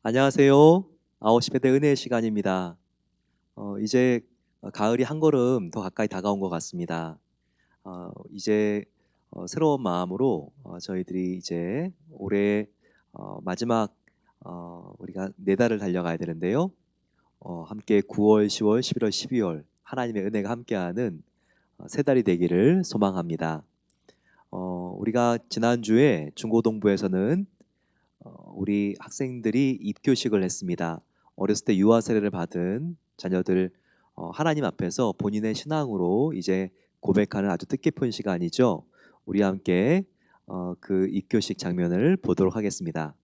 안녕하세요. 아웃시페드 은혜의 시간입니다. 이제 가을이 한 걸음 더 가까이 다가온 것 같습니다. 이제 새로운 마음으로 저희들이 이제 올해 마지막 우리가 네 달을 달려가야 되는데요. 함께 9월, 10월, 11월, 12월 하나님의 은혜가 함께하는 세 달이 되기를 소망합니다. 우리가 지난주에 중고동부에서는 우리 학생들이 입교식을 했습니다. 어렸을 때 유아 세례를 받은 자녀들 하나님 앞에서 본인의 신앙으로 이제 고백하는 아주 뜻깊은 시간이죠. 우리 함께 그 입교식 장면을 보도록 하겠습니다.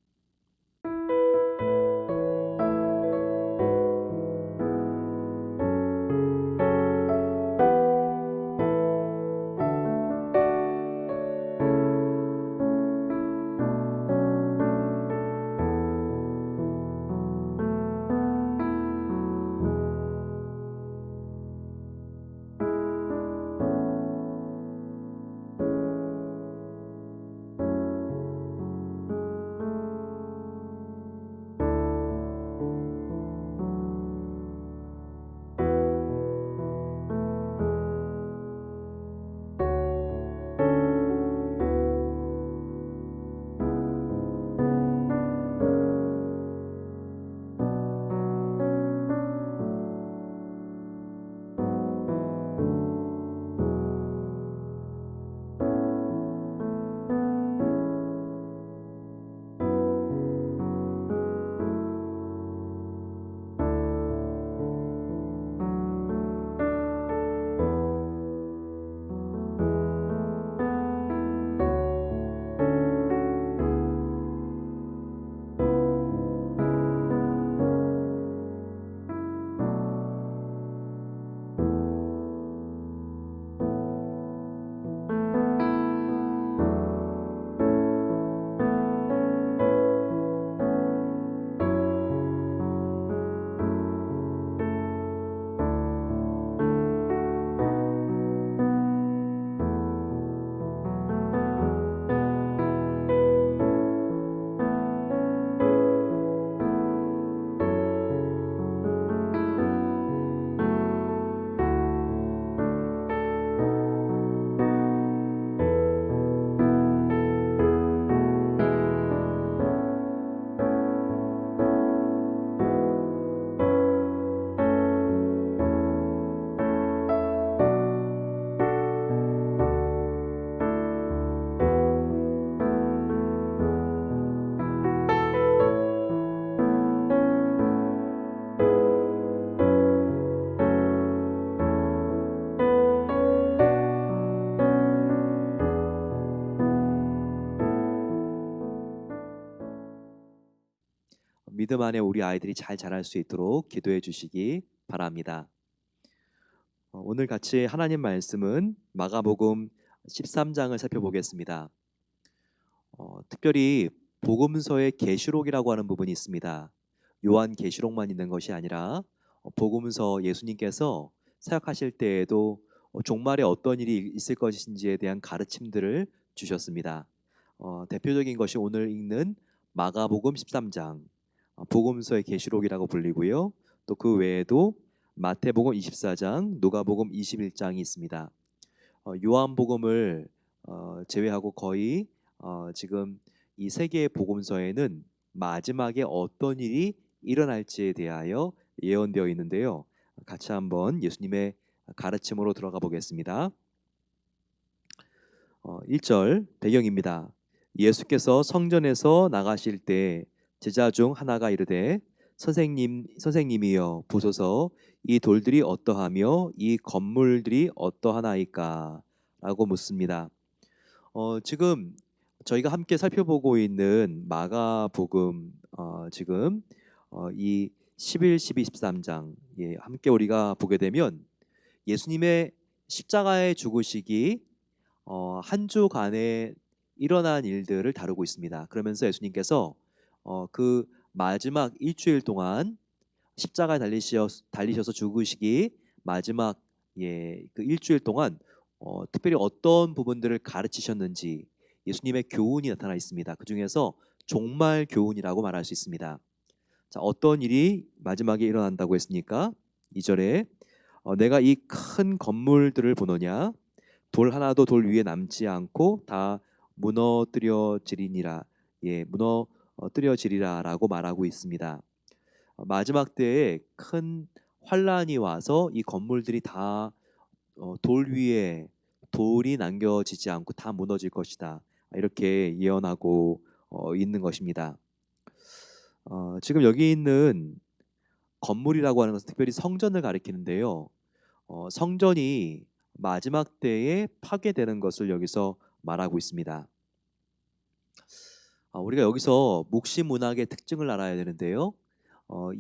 믿음 안에 우리 아이들이 잘 자랄 수 있도록 기도해 주시기 바랍니다. 오늘 같이 하나님 말씀은 마가복음 13장을 살펴보겠습니다. 특별히 복음서의 계시록이라고 하는 부분이 있습니다. 요한 계시록만 있는 것이 아니라 복음서 예수님께서 사역하실 때에도 종말에 어떤 일이 있을 것인지에 대한 가르침들을 주셨습니다. 대표적인 것이 오늘 읽는 마가복음 13장, 복음서의 계시록이라고 불리고요. 또 그 외에도 마태복음 24장, 누가복음 21장이 있습니다. 요한복음을 제외하고 거의 지금 이 세 개의 복음서에는 마지막에 어떤 일이 일어날지에 대하여 예언되어 있는데요. 같이 한번 예수님의 가르침으로 들어가 보겠습니다. 1절 배경입니다. 예수께서 성전에서 나가실 때 제자 중 하나가 이르되 선생님이여 보소서 이 돌들이 어떠하며 이 건물들이 어떠하나이까 라고 묻습니다. 지금 저희가 함께 살펴보고 있는 마가복음 지금 이 11, 12, 13장 함께 우리가 보게 되면 예수님의 십자가의 죽으시기 한 주간에 일어난 일들을 다루고 있습니다. 그러면서 예수님께서 그 마지막 일주일 동안 십자가에 달리셔서 죽으시기 마지막 그 일주일 동안 특별히 어떤 부분들을 가르치셨는지 예수님의 교훈이 나타나 있습니다. 그 중에서 종말 교훈이라고 말할 수 있습니다. 자, 어떤 일이 마지막에 일어난다고 했습니까? 2절에 내가 이 큰 건물들을 보노냐 돌 하나도 돌 위에 남지 않고 다 무너뜨려지리니라. 예, 무너뜨려지리라라고 말하고 있습니다. 마지막 때에 큰 환란이 와서 이 건물들이 다 돌 위에 돌이 남겨지지 않고 다 무너질 것이다. 이렇게 예언하고 있는 것입니다. 지금 여기 있는 건물이라고 하는 것은 특별히 성전을 가리키는데요. 성전이 마지막 때에 파괴되는 것을 여기서 말하고 있습니다. 우리가 여기서 묵시 문학의 특징을 알아야 되는데요.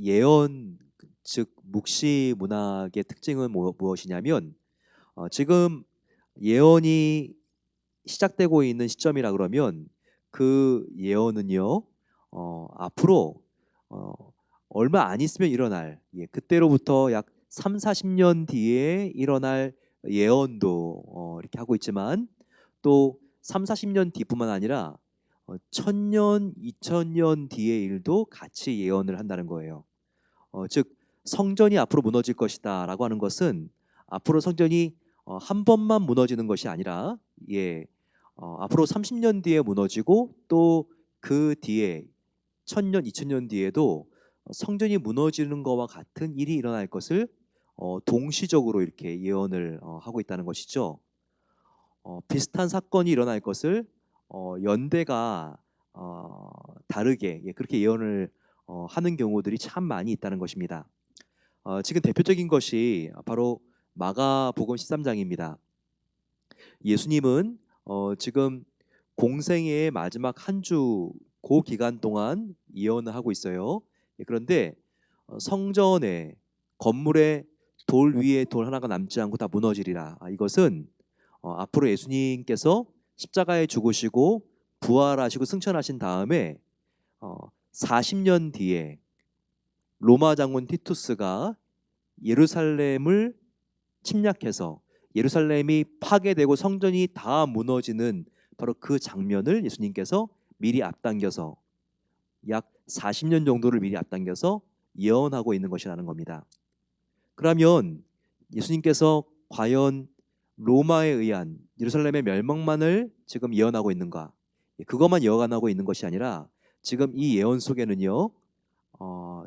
예언 즉 묵시 문학의 특징은 무엇이냐면 지금 예언이 시작되고 있는 시점이라 그러면 그 예언은요 앞으로 어, 얼마 안 있으면 일어날 그때로부터 약 3, 40년 뒤에 일어날 예언도 이렇게 하고 있지만 또 3, 40년 뒤뿐만 아니라 1000년, 2000년 뒤의 일도 같이 예언을 한다는 거예요. 즉 성전이 앞으로 무너질 것이다라고 하는 것은 앞으로 성전이 한 번만 무너지는 것이 아니라 앞으로 30년 뒤에 무너지고 또 그 뒤에 1000년, 2000년 뒤에도 성전이 무너지는 것과 같은 일이 일어날 것을 동시적으로 이렇게 예언을 하고 있다는 것이죠. 비슷한 사건이 일어날 것을 연대가 다르게 그렇게 예언을 하는 경우들이 참 많이 있다는 것입니다. 지금 대표적인 것이 바로 마가복음 13장입니다. 예수님은 지금 공생애의 마지막 한 주 그 기간 동안 예언을 하고 있어요. 그런데 성전에 건물에 돌 위에 돌 하나가 남지 않고 다 무너지리라. 이것은 앞으로 예수님께서 십자가에 죽으시고 부활하시고 승천하신 다음에 40년 뒤에 로마 장군 티투스가 예루살렘을 침략해서 예루살렘이 파괴되고 성전이 다 무너지는 바로 그 장면을 예수님께서 미리 앞당겨서 약 40년 정도를 미리 앞당겨서 예언하고 있는 것이라는 겁니다. 그러면 예수님께서 과연 로마에 의한 예루살렘의 멸망만을 지금 예언하고 있는가? 그것만 예언하고 있는 것이 아니라 지금 이 예언 속에는요,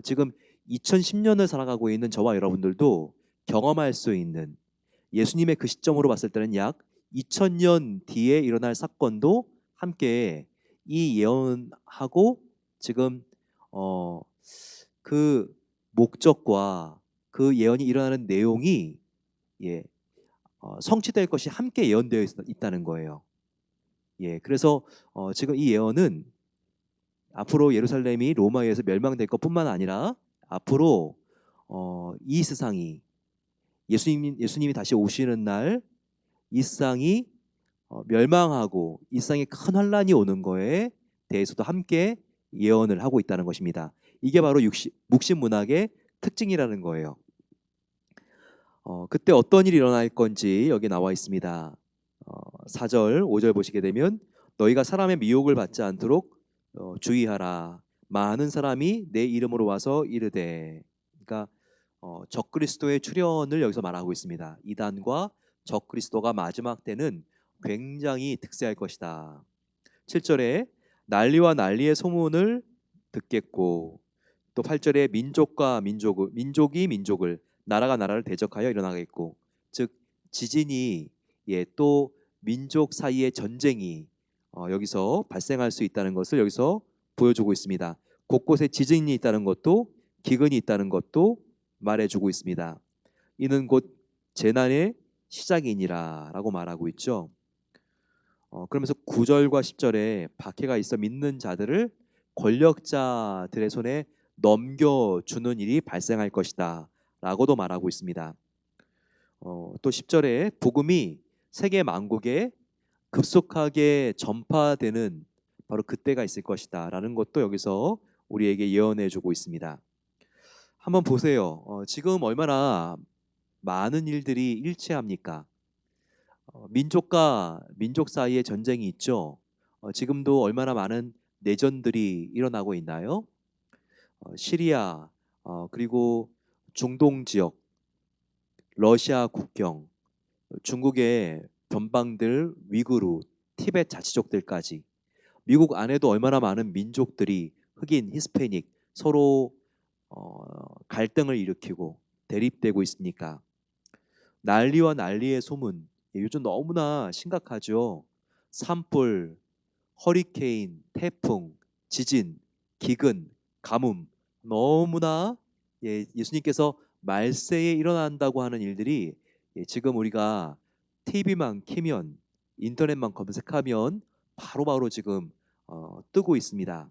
지금 2010년을 살아가고 있는 저와 여러분들도 경험할 수 있는 예수님의 그 시점으로 봤을 때는 약 2000년 뒤에 일어날 사건도 함께 이 예언하고 지금 어, 그 목적과 그 예언이 일어나는 내용이 예, 성취될 것이 함께 예언되어 있다는 거예요. 그래서 지금 이 예언은 앞으로 예루살렘이 로마에 의해서 멸망될 것뿐만 아니라 앞으로 이 세상이 예수님이 다시 오시는 날 이 세상이 멸망하고 이 세상에 큰 환란이 오는 거에 대해서도 함께 예언을 하고 있다는 것입니다. 이게 바로 묵신 문학의 특징이라는 거예요. 그때 어떤 일이 일어날 건지 여기 나와 있습니다. 4절, 5절 보시게 되면 너희가 사람의 미혹을 받지 않도록 주의하라. 많은 사람이 내 이름으로 와서 이르되, 그러니까 적그리스도의 출현을 여기서 말하고 있습니다. 이단과 적그리스도가 마지막 때는 굉장히 득세할 것이다. 7절에 난리와 난리의 소문을 듣겠고, 또 8절에 민족이 민족을 나라가 나라를 대적하여 일어나겠고, 즉 지진이 또 민족 사이의 전쟁이 여기서 발생할 수 있다는 것을 여기서 보여주고 있습니다. 곳곳에 지진이 있다는 것도 기근이 있다는 것도 말해주고 있습니다. 이는 곧 재난의 시작이니라라고 말하고 있죠. 그러면서 9절과 10절에 박해가 있어 믿는 자들을 권력자들의 손에 넘겨주는 일이 발생할 것이다 라고도 말하고 있습니다. 또 10절에 복음이 세계 만국에 급속하게 전파되는 바로 그때가 있을 것이다 라는 것도 여기서 우리에게 예언해 주고 있습니다. 한번 보세요. 지금 얼마나 많은 일들이 일치합니까? 민족과 민족 사이의 전쟁이 있죠. 지금도 얼마나 많은 내전들이 일어나고 있나요? 시리아, 그리고 중동 지역, 러시아 국경, 중국의 변방들, 위구르, 티베트 자치족들까지 미국 안에도 얼마나 많은 민족들이 흑인, 히스패닉 서로 갈등을 일으키고 대립되고 있습니까? 난리와 난리의 소문. 요즘 너무나 심각하죠. 산불, 허리케인, 태풍, 지진, 기근, 가뭄 너무나 예수님께서 말세에 일어난다고 하는 일들이 지금 우리가 TV만 키면 인터넷만 검색하면 바로바로 지금 뜨고 있습니다.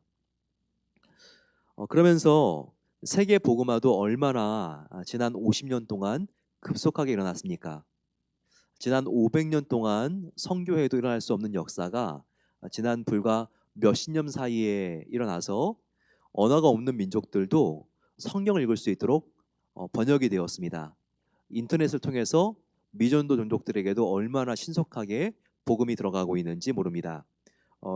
그러면서 세계 복음화도 얼마나 지난 50년 동안 급속하게 일어났습니까? 지난 500년 동안 성교회도 일어날 수 없는 역사가 지난 불과 몇십 년 사이에 일어나서 언어가 없는 민족들도 성경을 읽을 수 있도록 번역이 되었습니다. 인터넷을 통해서 미전도 종족들에게도 얼마나 신속하게 복음이 들어가고 있는지 모릅니다.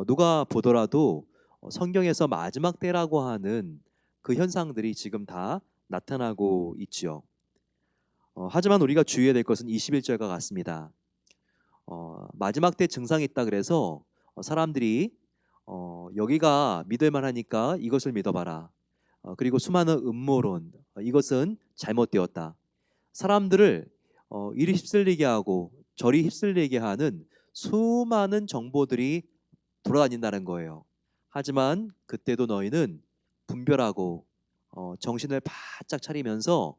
누가 보더라도 성경에서 마지막 때라고 하는 그 현상들이 지금 다 나타나고 있지요. 하지만 우리가 주의해야 될 것은 21절과 같습니다. 마지막 때 증상이 있다 그래서 사람들이 여기가 믿을 만하니까 이것을 믿어봐라. 그리고 수많은 음모론, 이것은 잘못되었다. 사람들을 이리 휩쓸리게 하고 저리 휩쓸리게 하는 수많은 정보들이 돌아다닌다는 거예요. 하지만 그때도 너희는 분별하고 정신을 바짝 차리면서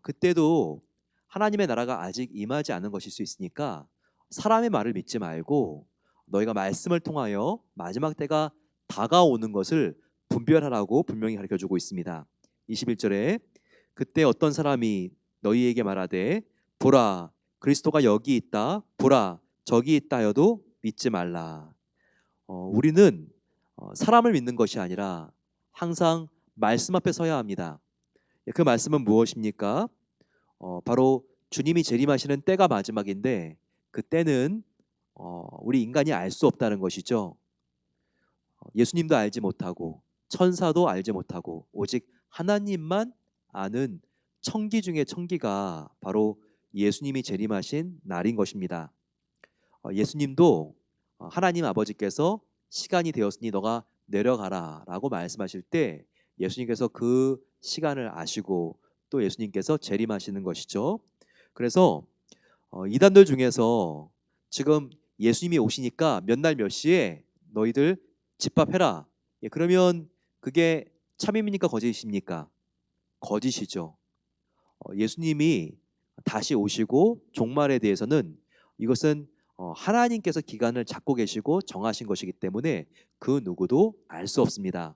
그때도 하나님의 나라가 아직 임하지 않은 것일 수 있으니까 사람의 말을 믿지 말고 너희가 말씀을 통하여 마지막 때가 다가오는 것을 분별하라고 분명히 가르쳐주고 있습니다. 21절에 그때 어떤 사람이 너희에게 말하되 보라 그리스도가 여기 있다 보라 저기 있다 하여도 믿지 말라. 우리는 사람을 믿는 것이 아니라 항상 말씀 앞에 서야 합니다. 그 말씀은 무엇입니까? 바로 주님이 재림하시는 때가 마지막인데 그 때는 우리 인간이 알 수 없다는 것이죠. 예수님도 알지 못하고 천사도 알지 못하고 오직 하나님만 아는 청기 중의 청기가 바로 예수님이 재림하신 날인 것입니다. 예수님도 하나님 아버지께서 시간이 되었으니 너가 내려가라 라고 말씀하실 때 예수님께서 그 시간을 아시고 또 예수님께서 재림하시는 것이죠. 그래서 이단들 중에서 지금 예수님이 오시니까 몇 날 몇 시에 너희들 집합해라. 그러면 그게 참임입니까 거짓입니까? 거짓이죠. 예수님이 다시 오시고 종말에 대해서는 이것은 하나님께서 기간을 잡고 계시고 정하신 것이기 때문에 그 누구도 알 수 없습니다.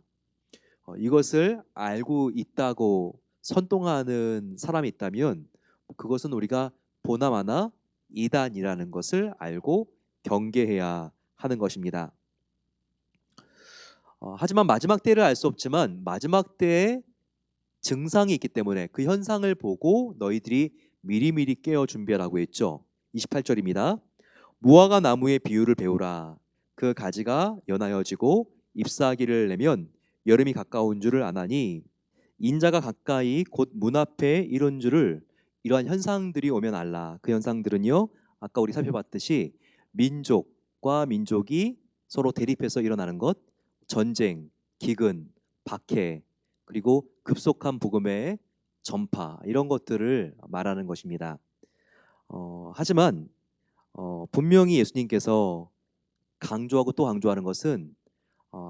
이것을 알고 있다고 선동하는 사람이 있다면 그것은 우리가 보나마나 이단이라는 것을 알고 경계해야 하는 것입니다. 하지만 마지막 때를 알 수 없지만 마지막 때에 증상이 있기 때문에 그 현상을 보고 너희들이 미리미리 깨어 준비하라고 했죠. 28절입니다. 무화과 나무의 비유를 배우라. 그 가지가 연하여지고 잎사귀를 내면 여름이 가까운 줄을 아나니 인자가 가까이 곧 문 앞에 이른 줄을 이러한 현상들이 오면 알라. 그 현상들은요. 아까 우리 살펴봤듯이 민족과 민족이 서로 대립해서 일어나는 것, 전쟁, 기근, 박해, 그리고 급속한 복음의 전파 이런 것들을 말하는 것입니다. 하지만 분명히 예수님께서 강조하고 또 강조하는 것은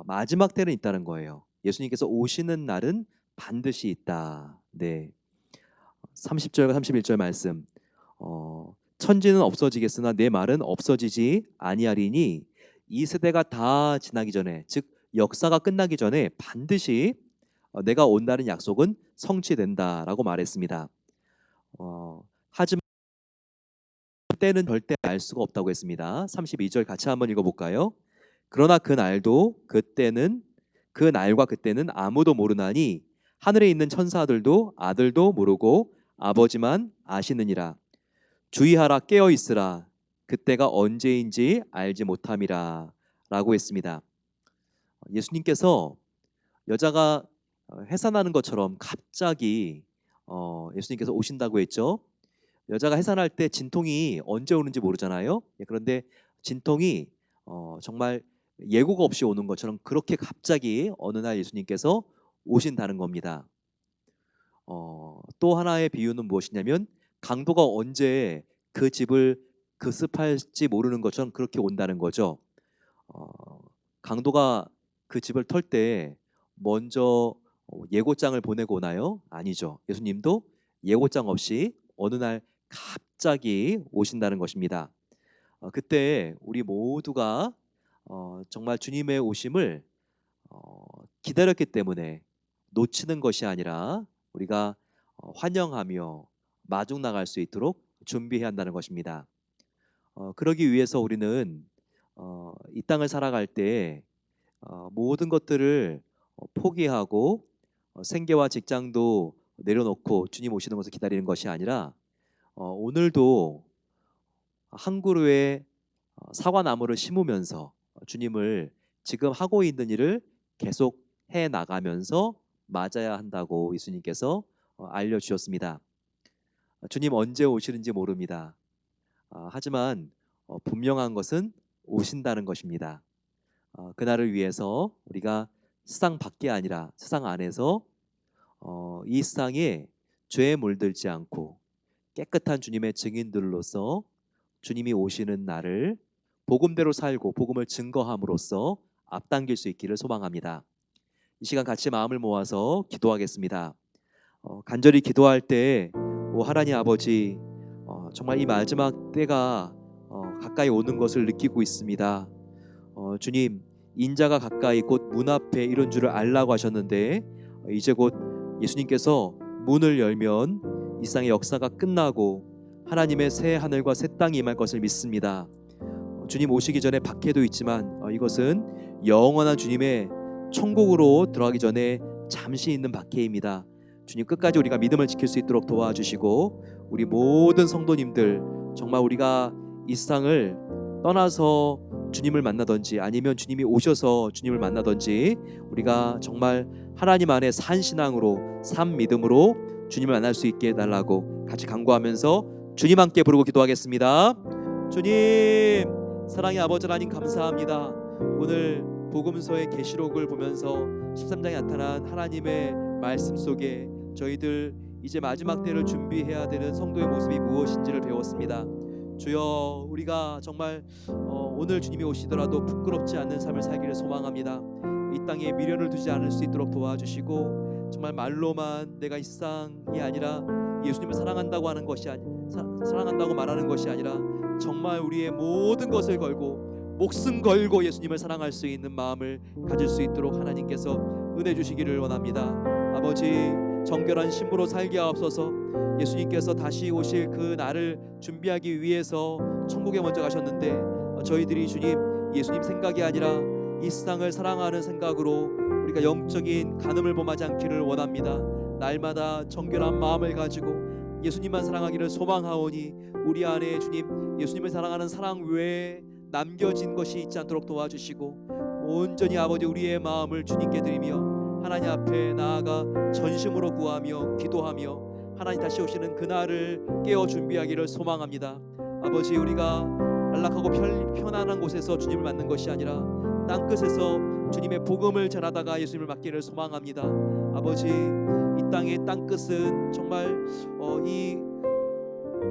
마지막 때는 있다는 거예요. 예수님께서 오시는 날은 반드시 있다. 네. 30절과 31절 말씀. 천지는 없어지겠으나 내 말은 없어지지 아니하리니 이 세대가 다 지나기 전에 즉 역사가 끝나기 전에 반드시 내가 온다는 약속은 성취된다라고 말했습니다. 하지만 때는 절대 알 수가 없다고 했습니다. 32절 같이 한번 읽어볼까요? 그러나 그 날도 그때는 그 날과 그때는 아무도 모르나니 하늘에 있는 천사들도 아들도 모르고 아버지만 아시느니라. 주의하라 깨어 있으라 그때가 언제인지 알지 못함이라 라고 했습니다. 예수님께서 여자가 해산하는 것처럼 갑자기 예수님께서 오신다고 했죠. 여자가 해산할 때 진통이 언제 오는지 모르잖아요. 예, 그런데 진통이 정말 예고가 없이 오는 것처럼 그렇게 갑자기 어느 날 예수님께서 오신다는 겁니다. 또 하나의 비유는 무엇이냐면 강도가 언제 그 집을 급습할지 모르는 것처럼 그렇게 온다는 거죠. 어, 강도가 그 집을 털 때 먼저 예고장을 보내고 오나요? 아니죠. 예수님도 예고장 없이 어느 날 갑자기 오신다는 것입니다. 그때 우리 모두가 정말 주님의 오심을 어, 기다렸기 때문에 놓치는 것이 아니라 우리가 환영하며 마중 나갈 수 있도록 준비해야 한다는 것입니다. 그러기 위해서 우리는 이 땅을 살아갈 때 모든 것들을 포기하고 생계와 직장도 내려놓고 주님 오시는 것을 기다리는 것이 아니라 오늘도 한 그루의 사과나무를 심으면서 주님을 지금 하고 있는 일을 계속 해 나가면서 맞아야 한다고 예수님께서 알려주셨습니다. 주님 언제 오시는지 모릅니다. 하지만 분명한 것은 오신다는 것입니다. 그날을 위해서 우리가 세상 밖이 아니라 세상 안에서 이 세상에 죄에 물들지 않고 깨끗한 주님의 증인들로서 주님이 오시는 날을 복음대로 살고 복음을 증거함으로써 앞당길 수 있기를 소망합니다. 이 시간 같이 마음을 모아서 기도하겠습니다. 간절히 기도할 때 하나님 아버지, 정말 이 마지막 때가 가까이 오는 것을 느끼고 있습니다. 주님, 인자가 가까이 곧 문 앞에 이런 줄을 알라고 하셨는데 이제 곧 예수님께서 문을 열면 이 세상의 역사가 끝나고 하나님의 새 하늘과 새 땅이 임할 것을 믿습니다. 주님 오시기 전에 박해도 있지만 이것은 영원한 주님의 천국으로 들어가기 전에 잠시 있는 박해입니다. 주님 끝까지 우리가 믿음을 지킬 수 있도록 도와주시고 우리 모든 성도님들 정말 우리가 이 세상을 떠나서 주님을 만나든지 아니면 주님이 오셔서 주님을 만나든지 우리가 정말 하나님 안에 산 신앙으로 산 믿음으로 주님을 만날 수 있게 해달라고 같이 간구하면서 주님 함께 부르고 기도하겠습니다. 주님, 사랑의 아버지 하나님 감사합니다. 오늘 복음서의 계시록을 보면서 13장에 나타난 하나님의 말씀 속에 저희들 이제 마지막 때를 준비해야 되는 성도의 모습이 무엇인지를 배웠습니다. 주여, 우리가 정말 오늘 주님이 오시더라도 부끄럽지 않는 삶을 살기를 소망합니다. 이 땅에 미련을 두지 않을 수 있도록 도와주시고 정말 말로만 내가 이 세상이 아니라 예수님을 사랑한다고 하는 것이 사랑한다고 말하는 것이 아니라 정말 우리의 모든 것을 걸고 목숨 걸고 예수님을 사랑할 수 있는 마음을 가질 수 있도록 하나님께서 은혜 주시기를 원합니다. 아버지, 정결한 신부로 살게 하옵소서. 예수님께서 다시 오실 그 날을 준비하기 위해서 천국에 먼저 가셨는데 저희들이 주님, 예수님 생각이 아니라 이 세상을 사랑하는 생각으로 우리가 영적인 간음을 범하지 않기를 원합니다. 날마다 정결한 마음을 가지고 예수님만 사랑하기를 소망하오니 우리 안에 주님 예수님을 사랑하는 사랑 외에 남겨진 것이 있지 않도록 도와주시고 온전히 아버지 우리의 마음을 주님께 드리며 하나님 앞에 나아가 전심으로 구하며 기도하며 하나님 다시 오시는 그날을 깨어 준비하기를 소망합니다. 아버지, 우리가 안락하고 편안한 곳에서 주님을 만난 것이 아니라 땅끝에서 주님의 복음을 전하다가 예수님을 맡기를 소망합니다. 아버지, 이 땅의 땅끝은 정말 이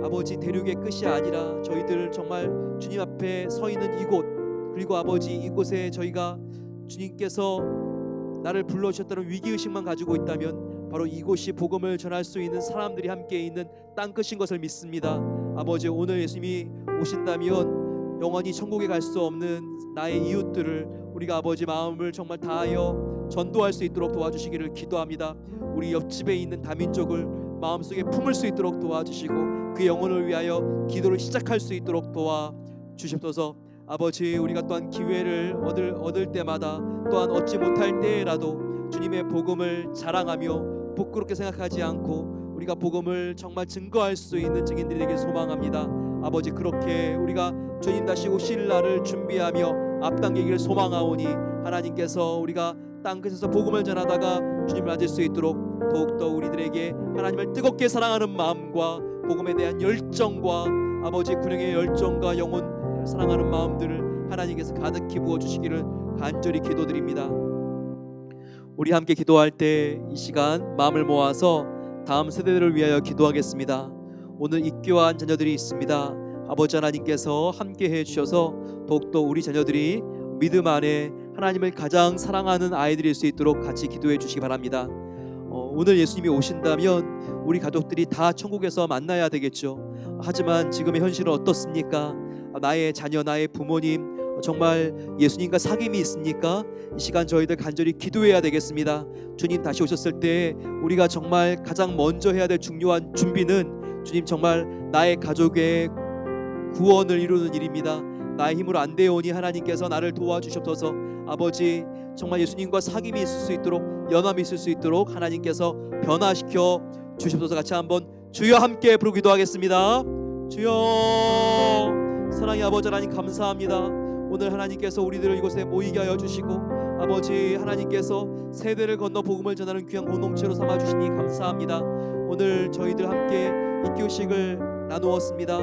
아버지 대륙의 끝이 아니라 저희들 정말 주님 앞에 서 있는 이곳, 그리고 아버지 이곳에 저희가 주님께서 나를 불러주셨다는 위기의식만 가지고 있다면 바로 이곳이 복음을 전할 수 있는 사람들이 함께 있는 땅끝인 것을 믿습니다. 아버지, 오늘 예수님이 오신다면 영원히 천국에 갈 수 없는 나의 이웃들을 우리가 아버지 마음을 정말 다하여 전도할 수 있도록 도와주시기를 기도합니다. 우리 옆집에 있는 다민족을 마음속에 품을 수 있도록 도와주시고 그 영혼을 위하여 기도를 시작할 수 있도록 도와주시옵소서. 아버지, 우리가 또한 기회를 얻을 때마다 또한 얻지 못할 때라도 주님의 복음을 자랑하며 부끄럽게 생각하지 않고 우리가 복음을 정말 증거할 수 있는 증인들이 되길 소망합니다. 아버지, 그렇게 우리가 주님 다시 오실 날을 준비하며 앞당기기를 소망하오니 하나님께서 우리가 땅끝에서 복음을 전하다가 주님을 맞을 수 있도록 더욱더 우리들에게 하나님을 뜨겁게 사랑하는 마음과 복음에 대한 열정과 아버지 군영의 열정과 영혼 사랑하는 마음들을 하나님께서 가득히 부어주시기를 간절히 기도드립니다. 우리 함께 기도할 때 이 시간 마음을 모아서 다음 세대들을 위하여 기도하겠습니다. 오늘 입교한 자녀들이 있습니다. 아버지 하나님께서 함께해 주셔서 더욱더 우리 자녀들이 믿음 안에 하나님을 가장 사랑하는 아이들일 수 있도록 같이 기도해 주시기 바랍니다. 오늘 예수님이 오신다면 우리 가족들이 다 천국에서 만나야 되겠죠. 하지만 지금의 현실은 어떻습니까? 나의 자녀, 나의 부모님 정말 예수님과 사귐이 있습니까? 이 시간 저희들 간절히 기도해야 되겠습니다. 주님 다시 오셨을 때 우리가 정말 가장 먼저 해야 될 중요한 준비는 주님 정말 나의 가족의 구원을 이루는 일입니다. 나의 힘으로 안 되오니 하나님께서 나를 도와주셔서 아버지 정말 예수님과 사귐이 있을 수 있도록 연합이 있을 수 있도록 하나님께서 변화시켜 주셔서 같이 한번 주여 함께 부르고 기도하겠습니다. 주여 사랑의 아버지 하나님 감사합니다. 오늘 하나님께서 우리들을 이곳에 모이게 하여 주시고 아버지 하나님께서 세대를 건너 복음을 전하는 귀한 공동체로 삼아주시니 감사합니다. 오늘 저희들 함께 입교식을 나누었습니다.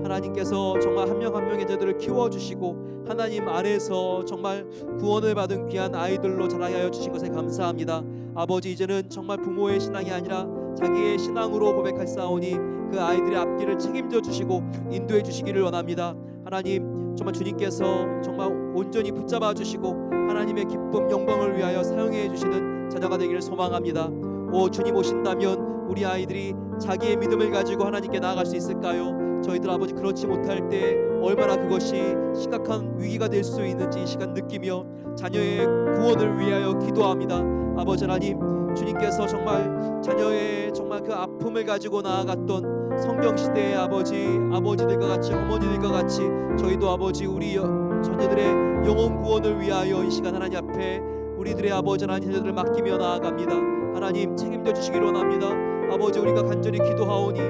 하나님께서 정말 한 명 한 명의 자들을 키워주시고 하나님 안에서 정말 구원을 받은 귀한 아이들로 자라게 하여 주신 것에 감사합니다. 아버지 이제는 정말 부모의 신앙이 아니라 자기의 신앙으로 고백할사오니 그 아이들의 앞길을 책임져 주시고 인도해 주시기를 원합니다. 하나님 정말 주님께서 정말 온전히 붙잡아 주시고 하나님의 기쁨 영광을 위하여 사용해 주시는 자녀가 되기를 소망합니다. 오 주님 오신다면 우리 아이들이 자기의 믿음을 가지고 하나님께 나아갈 수 있을까요? 저희들 아버지 그렇지 못할 때 얼마나 그것이 심각한 위기가 될 수 있는지 이 시간 느끼며 자녀의 구원을 위하여 기도합니다. 아버지 하나님 주님께서 정말 자녀의 정말 그 아픔을 가지고 나아갔던 성경시대의 아버지들과 같이 어머니들과 같이 저희도 아버지 우리 자녀들의 영혼 구원을 위하여 이 시간 하나님 앞에 우리들의 아버지 하나님 자녀들을 맡기며 나아갑니다. 하나님 책임져 주시기를 원합니다. 아버지 우리가 간절히 기도하오니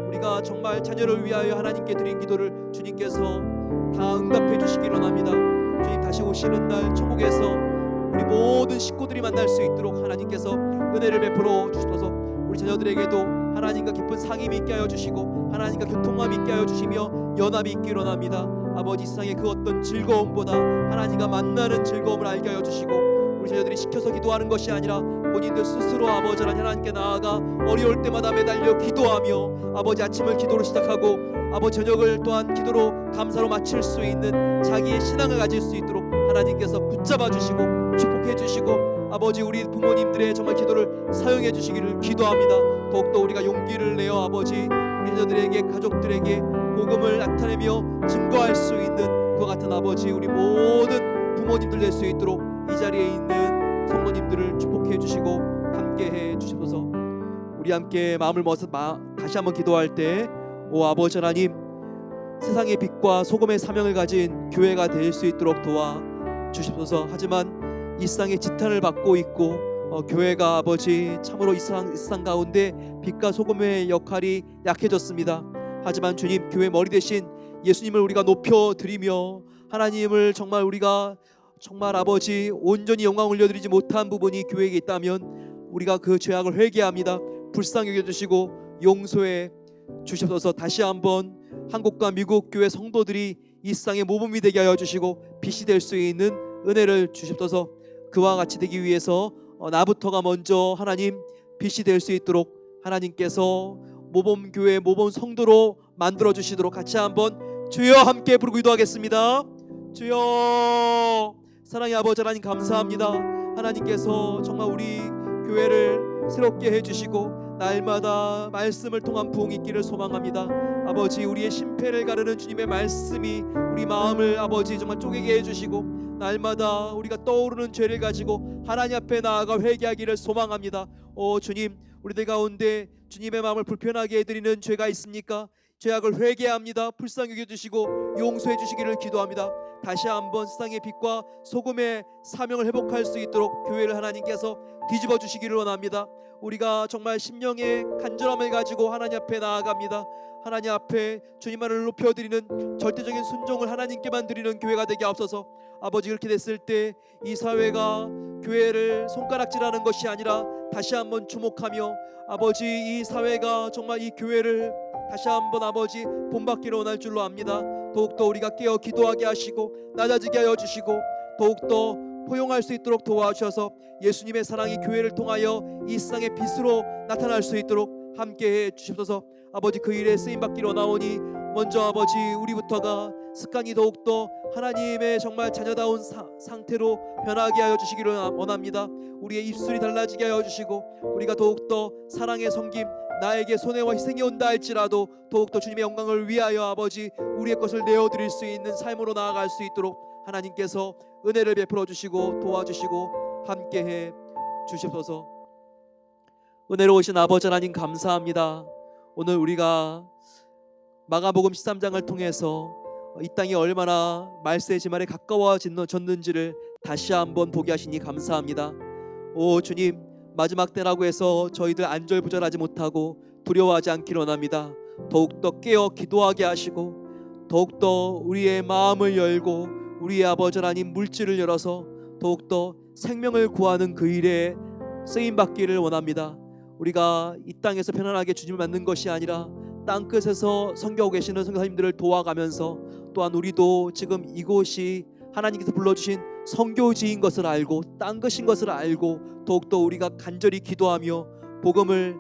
우리가 정말 자녀를 위하여 하나님께 드린 기도를 주님께서 다 응답해 주시기를 원합니다. 주님 다시 오시는 날 천국에서 우리 모든 식구들이 만날 수 있도록 하나님께서 은혜를 베풀어 주셔서 우리 자녀들에게도 하나님과 깊은 상임이 있게 하여 주시고 하나님과 교통함이 있게 하여 주시며 연합이 있기를 원합니다. 아버지 세상의 그 어떤 즐거움보다 하나님과 만나는 즐거움을 알게 하여 주시고 우리 자녀들이 시켜서 기도하는 것이 아니라 본인들 스스로 아버지 하나님께 나아가 어려울 때마다 매달려 기도하며 아버지 아침을 기도로 시작하고 아버지 저녁을 또한 기도로 감사로 마칠 수 있는 자기의 신앙을 가질 수 있도록 하나님께서 붙잡아 주시고 축복해 주시고 아버지 우리 부모님들의 정말 기도를 사용해 주시기를 기도합니다. 더욱더 우리가 용기를 내어 아버지 우리 자녀들에게 가족들에게 복음을 나타내며 증거할 수 있는 그와 같은 아버지 우리 모든 부모님들 될 수 있도록 이 자리에 있는 성도님들을 축복해 주시고 함께해 주시옵소서. 우리 함께 마음을 모아서 다시 한번 기도할 때 오 아버지 하나님 세상의 빛과 소금의 사명을 가진 교회가 될 수 있도록 도와 주시옵소서. 하지만 이 세상의 지탄을 받고 있고 교회가 아버지 참으로 이 세상 가운데 빛과 소금의 역할이 약해졌습니다. 하지만 주님 교회 머리 대신 예수님을 우리가 높여드리며 하나님을 정말 우리가 정말 아버지 온전히 영광 올려드리지 못한 부분이 교회에 있다면 우리가 그 죄악을 회개합니다. 불쌍히 여겨주시고 용서해 주셔서 다시 한번 한국과 미국 교회 성도들이 이 세상의 모범이 되게 하여 주시고 빛이 될 수 있는 은혜를 주셔서 그와 같이 되기 위해서 나부터가 먼저 하나님 빛이 될 수 있도록 하나님께서 모범교회 모범 성도로 만들어 주시도록 같이 한번 주여 함께 부르고 기도하겠습니다. 주여 사랑의 아버지 하나님 감사합니다. 하나님께서 정말 우리 교회를 새롭게 해주시고 날마다 말씀을 통한 부흥이 있기를 소망합니다. 아버지 우리의 심패를 가르는 주님의 말씀이 우리 마음을 아버지 정말 쪼개게 해주시고 날마다 우리가 떠오르는 죄를 가지고 하나님 앞에 나아가 회개하기를 소망합니다. 오 주님 우리들 가운데 주님의 마음을 불편하게 해드리는 죄가 있습니까? 죄악을 회개합니다. 불쌍히 여겨주시고 용서해 주시기를 기도합니다. 다시 한번 세상의 빛과 소금의 사명을 회복할 수 있도록 교회를 하나님께서 뒤집어 주시기를 원합니다. 우리가 정말 심령의 간절함을 가지고 하나님 앞에 나아갑니다. 하나님 앞에 주님만을 높여드리는 절대적인 순종을 하나님께만 드리는 교회가 되게 하옵소서. 아버지 그렇게 됐을 때 이 사회가 교회를 손가락질하는 것이 아니라 다시 한번 주목하며 아버지 이 사회가 정말 이 교회를 다시 한번 아버지 본받기를 원할 줄로 압니다. 더욱더 우리가 깨어 기도하게 하시고 낮아지게 하여 주시고 더욱더 포용할 수 있도록 도와주셔서 예수님의 사랑이 교회를 통하여 이 세상의 빛으로 나타날 수 있도록 함께해 주시옵소서. 아버지 그 일에 쓰임받기를 원하오니 먼저 아버지 우리부터가 습관이 더욱더 하나님의 정말 자녀다운 상태로 변하게 하여 주시기를 원합니다. 우리의 입술이 달라지게 하여 주시고 우리가 더욱더 사랑의 섬김 나에게 손해와 희생이 온다 할지라도 더욱더 주님의 영광을 위하여 아버지 우리의 것을 내어드릴 수 있는 삶으로 나아갈 수 있도록 하나님께서 은혜를 베풀어 주시고 도와주시고 함께해 주시옵소서. 은혜로우신 아버지 하나님 감사합니다. 오늘 우리가 마가복음 13장을 통해서 이 땅이 얼마나 말세의 지말에 가까워졌는지를 다시 한번 보게 하시니 감사합니다. 오 주님, 마지막 때라고 해서 저희들 안절부절하지 못하고 두려워하지 않기를 원합니다. 더욱더 깨어 기도하게 하시고 더욱더 우리의 마음을 열고 우리의 아버지 하나님 물질을 열어서 더욱더 생명을 구하는 그 일에 쓰임받기를 원합니다. 우리가 이 땅에서 편안하게 주님을 만난 것이 아니라 땅끝에서 섬겨오고 계시는 선교사님들을 도와가면서 또한 우리도 지금 이곳이 하나님께서 불러주신 선교지인 것을 알고 땅끝인 것을 알고 더욱더 우리가 간절히 기도하며 복음을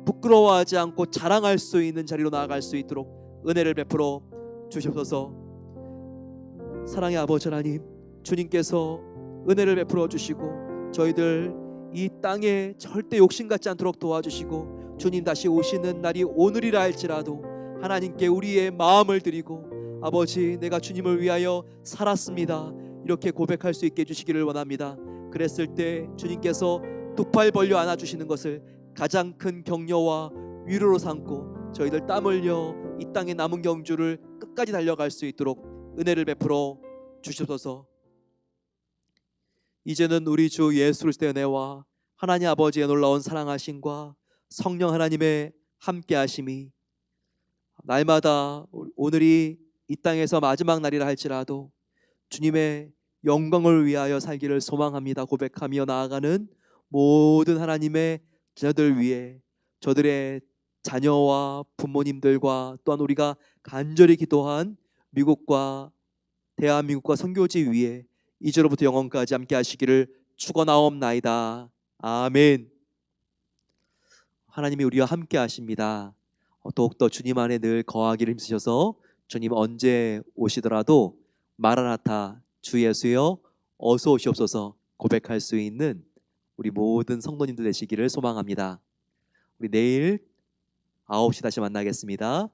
부끄러워하지 않고 자랑할 수 있는 자리로 나아갈 수 있도록 은혜를 베풀어 주시옵소서. 사랑의 아버지 하나님, 주님께서 은혜를 베풀어 주시고 저희들 이 땅에 절대 욕심 갖지 않도록 도와주시고 주님 다시 오시는 날이 오늘이라 할지라도 하나님께 우리의 마음을 드리고 아버지 내가 주님을 위하여 살았습니다 이렇게 고백할 수 있게 해주시기를 원합니다. 그랬을 때 주님께서 두 팔 벌려 안아주시는 것을 가장 큰 격려와 위로로 삼고 저희들 땀 흘려 이 땅의 남은 경주를 끝까지 달려갈 수 있도록 은혜를 베풀어 주시옵소서. 이제는 우리 주 예수 그리스도의 은혜와 하나님 아버지의 놀라운 사랑하심과 성령 하나님의 함께하심이 날마다 오늘이 이 땅에서 마지막 날이라 할지라도 주님의 영광을 위하여 살기를 소망합니다 고백하며 나아가는 모든 하나님의 자녀들 위해 저들의 자녀와 부모님들과 또한 우리가 간절히 기도한 미국과 대한민국과 선교지 위에 이제로부터 영원까지 함께 하시기를 축원하옵나이다. 아멘. 하나님이 우리와 함께 하십니다. 더욱더 주님 안에 늘 거하기를 힘쓰셔서 주님 언제 오시더라도 마라나타 주 예수여 어서 오시옵소서 고백할 수 있는 우리 모든 성도님들 되시기를 소망합니다. 우리 내일 9시 다시 만나겠습니다.